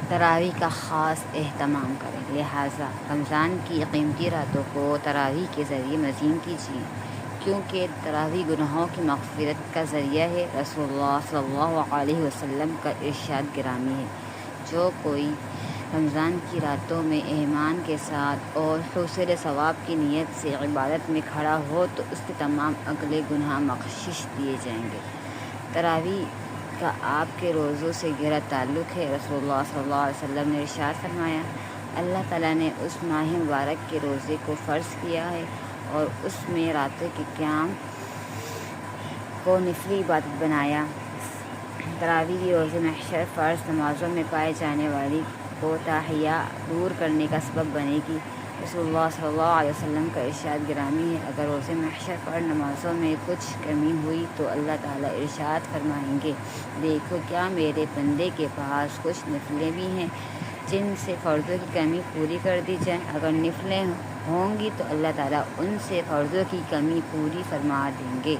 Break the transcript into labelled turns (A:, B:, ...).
A: تراویح کا خاص اہتمام کریں، لہٰذا رمضان کی قیمتی راتوں کو تراویح کے ذریعے مزین کیجیے، کیونکہ تراویح گناہوں کی مغفرت کا ذریعہ ہے۔ رسول اللہ صلی اللہ علیہ وسلم کا ارشاد گرامی ہے، جو کوئی رمضان کی راتوں میں ایمان کے ساتھ اور حصول ثواب کی نیت سے عبادت میں کھڑا ہو تو اس کے تمام اگلے گناہ بخشش دیے جائیں گے۔ تراویح کا آپ کے روزوں سے گہرا تعلق ہے۔ رسول اللہ صلی اللہ علیہ وسلم نے ارشاد فرمایا، اللہ تعالیٰ نے اس ماہ مبارک کے روزے کو فرض کیا ہے اور اس میں راتوں کے قیام کو نفلی عبادت بنایا۔ تراویح روز محشر فرض نمازوں میں پائے جانے والی کوتاہیاں دور کرنے کا سبب بنے گی۔ رسول اللہ صلی اللہ علیہ وسلم کا ارشاد گرامی ہے، اگر روز محشر پر نمازوں میں کچھ کمی ہوئی تو اللہ تعالیٰ ارشاد فرمائیں گے، دیکھو کیا میرے بندے کے پاس کچھ نفلیں بھی ہیں جن سے فرضوں کی کمی پوری کر دی جائے۔ اگر نفلیں ہوں گی تو اللہ تعالیٰ ان سے فرضوں کی کمی پوری فرما دیں گے۔